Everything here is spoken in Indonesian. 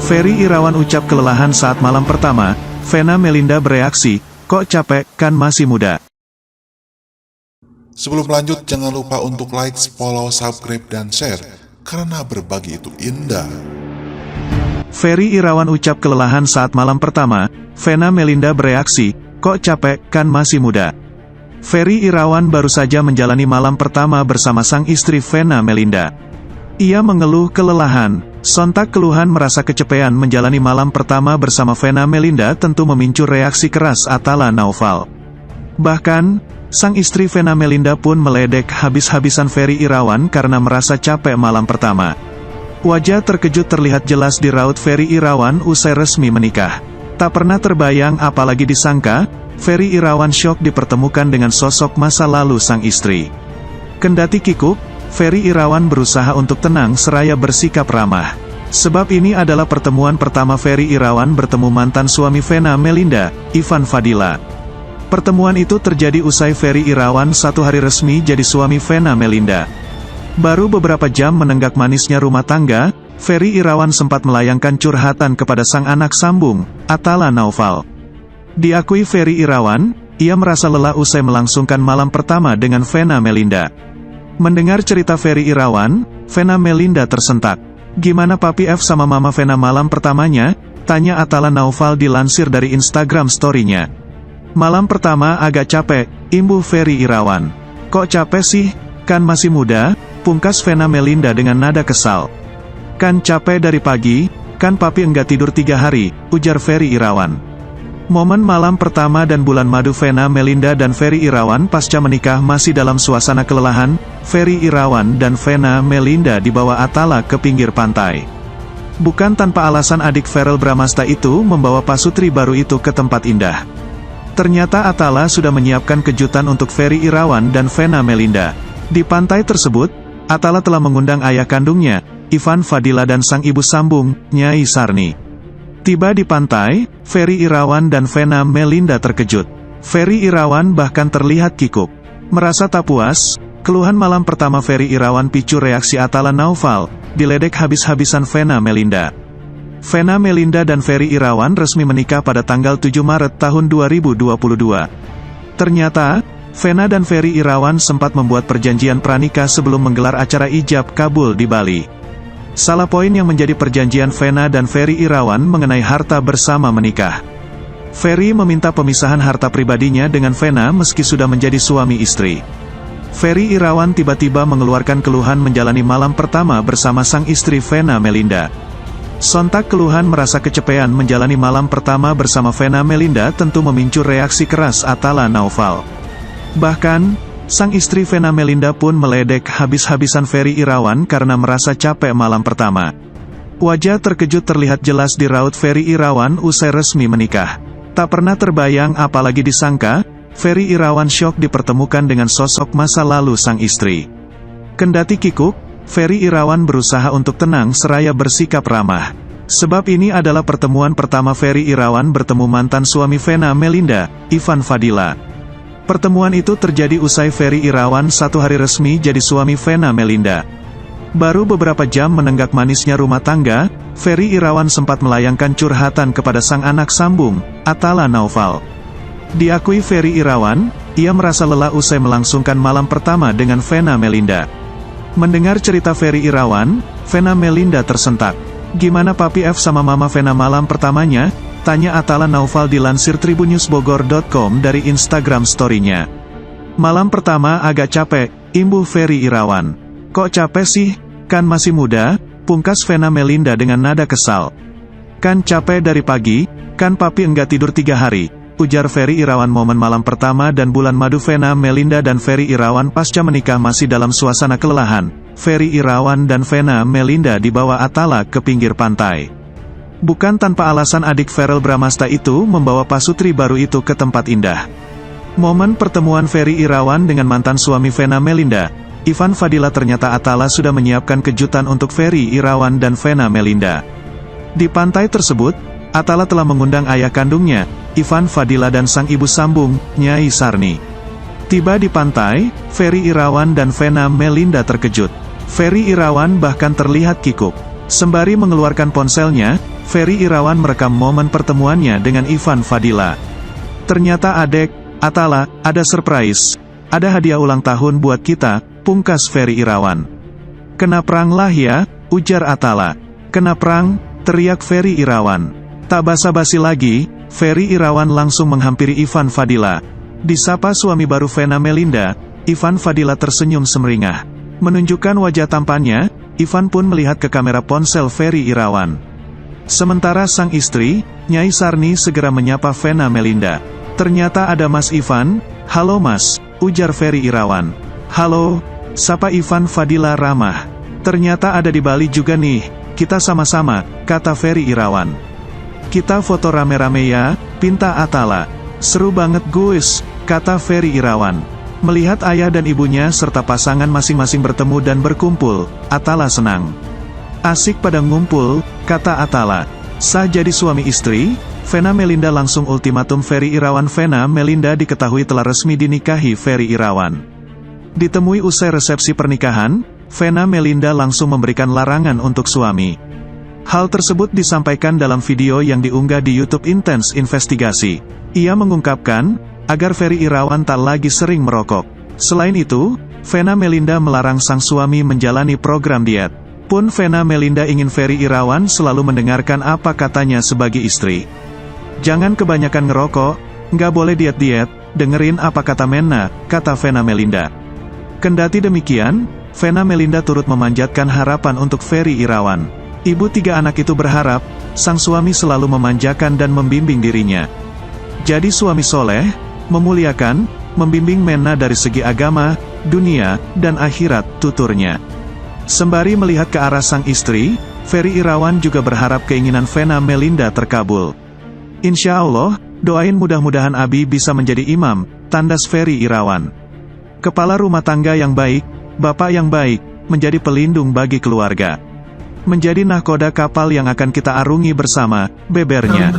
Ferry Irawan ucap kelelahan saat malam pertama. Vena Melinda bereaksi, kok capek, kan masih muda. Sebelum lanjut, jangan lupa untuk like, follow, subscribe, dan share, karena berbagi itu indah. Ferry Irawan ucap kelelahan saat malam pertama. Vena Melinda bereaksi, kok capek, kan masih muda. Ferry Irawan baru saja menjalani malam pertama bersama sang istri Vena Melinda. Ia mengeluh kelelahan. Sontak keluhan merasa kecapean menjalani malam pertama bersama Vena Melinda tentu memicu reaksi keras Atala Naufal. Bahkan, sang istri Vena Melinda pun meledek habis-habisan Ferry Irawan karena merasa capek malam pertama. Wajah terkejut terlihat jelas di raut Ferry Irawan usai resmi menikah. Tak pernah terbayang apalagi disangka, Ferry Irawan syok dipertemukan dengan sosok masa lalu sang istri. Kendati kikuk, Ferry Irawan berusaha untuk tenang seraya bersikap ramah. Sebab ini adalah pertemuan pertama Ferry Irawan bertemu mantan suami Vena Melinda, Ivan Fadila. Pertemuan itu terjadi usai Ferry Irawan 1 hari resmi jadi suami Vena Melinda. Baru beberapa jam menenggak manisnya rumah tangga, Ferry Irawan sempat melayangkan curhatan kepada sang anak sambung, Atala Naufal. Diakui Ferry Irawan, ia merasa lelah usai melangsungkan malam pertama dengan Vena Melinda. Mendengar cerita Ferry Irawan, Vena Melinda tersentak. "Gimana Papi F sama Mama Vena malam pertamanya?" tanya Atala Naufal dilansir dari Instagram story-nya. "Malam pertama agak capek," imbuh Ferry Irawan. "Kok capek sih? Kan masih muda," pungkas Vena Melinda dengan nada kesal. "Kan capek dari pagi, kan Papi enggak tidur 3 hari, ujar Ferry Irawan. Momen malam pertama dan bulan madu Vena Melinda dan Ferry Irawan pasca menikah masih dalam suasana kelelahan. Ferry Irawan dan Vena Melinda dibawa Atala ke pinggir pantai. Bukan tanpa alasan adik Verrell Bramasta itu membawa pasutri baru itu ke tempat indah. Ternyata Atala sudah menyiapkan kejutan untuk Ferry Irawan dan Vena Melinda. Di pantai tersebut, Atala telah mengundang ayah kandungnya, Ivan Fadila dan sang ibu sambung, Nyai Sarni. Tiba di pantai, Ferry Irawan dan Vena Melinda terkejut. Ferry Irawan bahkan terlihat kikuk. Merasa tak puas, keluhan malam pertama Ferry Irawan picu reaksi Atala Naufal, diledek habis-habisan Vena Melinda. Vena Melinda dan Ferry Irawan resmi menikah pada tanggal 7 Maret tahun 2022. Ternyata, Vena dan Ferry Irawan sempat membuat perjanjian pranikah sebelum menggelar acara ijab kabul di Bali. Salah poin yang menjadi perjanjian Vena dan Ferry Irawan mengenai harta bersama menikah. Ferry meminta pemisahan harta pribadinya dengan Vena meski sudah menjadi suami istri. Ferry Irawan tiba-tiba mengeluarkan keluhan menjalani malam pertama bersama sang istri Vena Melinda. Sontak keluhan merasa kecapean menjalani malam pertama bersama Vena Melinda tentu memicu reaksi keras Atala Naufal. Bahkan, sang istri Vena Melinda pun meledek habis-habisan Ferry Irawan karena merasa capek malam pertama. Wajah terkejut terlihat jelas di raut Ferry Irawan usai resmi menikah. Tak pernah terbayang apalagi disangka, Ferry Irawan syok dipertemukan dengan sosok masa lalu sang istri. Kendati kikuk, Ferry Irawan berusaha untuk tenang seraya bersikap ramah. Sebab ini adalah pertemuan pertama Ferry Irawan bertemu mantan suami Vena Melinda, Ivan Fadila. Pertemuan itu terjadi usai Ferry Irawan 1 hari resmi jadi suami Vena Melinda. Baru beberapa jam menenggak manisnya rumah tangga, Ferry Irawan sempat melayangkan curhatan kepada sang anak sambung, Atala Naufal. Diakui Ferry Irawan, ia merasa lelah usai melangsungkan malam pertama dengan Vena Melinda. Mendengar cerita Ferry Irawan, Vena Melinda tersentak. "Gimana Papi F sama Mama Vena malam pertamanya?" tanya Atala Naufal dilansir tribunnewsbogor.com dari Instagram story-nya. "Malam pertama agak capek," imbuh Ferry Irawan. "Kok capek sih? Kan masih muda," pungkas Vena Melinda dengan nada kesal. "Kan capek dari pagi, kan Papi enggak tidur 3 hari, ujar Ferry Irawan. Momen malam pertama dan bulan madu Vena Melinda dan Ferry Irawan pasca menikah masih dalam suasana kelelahan. Ferry Irawan dan Vena Melinda dibawa Atala ke pinggir pantai. Bukan tanpa alasan adik Verrell Bramasta itu membawa pasutri baru itu ke tempat indah. Momen pertemuan Ferry Irawan dengan mantan suami Vena Melinda, Ivan Fadila. Ternyata Atala sudah menyiapkan kejutan untuk Ferry Irawan dan Vena Melinda. Di pantai tersebut, Atala telah mengundang ayah kandungnya, Ivan Fadila dan sang ibu sambung, Nyai Sarni. Tiba di pantai, Ferry Irawan dan Vena Melinda terkejut. Ferry Irawan bahkan terlihat kikuk. Sembari mengeluarkan ponselnya, Ferry Irawan merekam momen pertemuannya dengan Ivan Fadila. Ternyata adek, Atala, ada surprise. Ada hadiah ulang tahun buat kita, pungkas Ferry Irawan. Kena perang lah ya, ujar Atala. Kena perang, teriak Ferry Irawan. Tak basa-basi lagi, Ferry Irawan langsung menghampiri Ivan Fadila. Disapa suami baru Vena Melinda, Ivan Fadila tersenyum semeringah. Menunjukkan wajah tampannya, Ivan pun melihat ke kamera ponsel Ferry Irawan. Sementara sang istri, Nyai Sarni segera menyapa Vena Melinda. Ternyata ada Mas Ivan. Halo Mas, ujar Ferry Irawan. Halo, sapa Ivan Fadila ramah. Ternyata ada di Bali juga nih, kita sama-sama, kata Ferry Irawan. Kita foto rame-rame ya, pinta Atala. Seru banget guys, kata Ferry Irawan. Melihat ayah dan ibunya serta pasangan masing-masing bertemu dan berkumpul, Atala senang. Asik pada ngumpul, kata Atala. Sah jadi suami istri? Vena Melinda langsung ultimatum Ferry Irawan. Vena Melinda diketahui telah resmi dinikahi Ferry Irawan. Ditemui usai resepsi pernikahan, Vena Melinda langsung memberikan larangan untuk suami. Hal tersebut disampaikan dalam video yang diunggah di YouTube Intense Investigasi. Ia mengungkapkan, agar Ferry Irawan tak lagi sering merokok. Selain itu, Vena Melinda melarang sang suami menjalani program diet. Pun Vena Melinda ingin Ferry Irawan selalu mendengarkan apa katanya sebagai istri. Jangan kebanyakan ngerokok, nggak boleh diet-diet, dengerin apa kata Mena, kata Vena Melinda. Kendati demikian, Vena Melinda turut memanjatkan harapan untuk Ferry Irawan. Ibu 3 anak itu berharap, sang suami selalu memanjakan dan membimbing dirinya. Jadi suami soleh, memuliakan, membimbing Mena dari segi agama, dunia, dan akhirat, tuturnya. Sembari melihat ke arah sang istri, Ferry Irawan juga berharap keinginan Vena Melinda terkabul. Insya Allah, doain mudah-mudahan Abi bisa menjadi imam, tandas Ferry Irawan. Kepala rumah tangga yang baik, bapak yang baik, menjadi pelindung bagi keluarga. Menjadi nahkoda kapal yang akan kita arungi bersama, bebernya.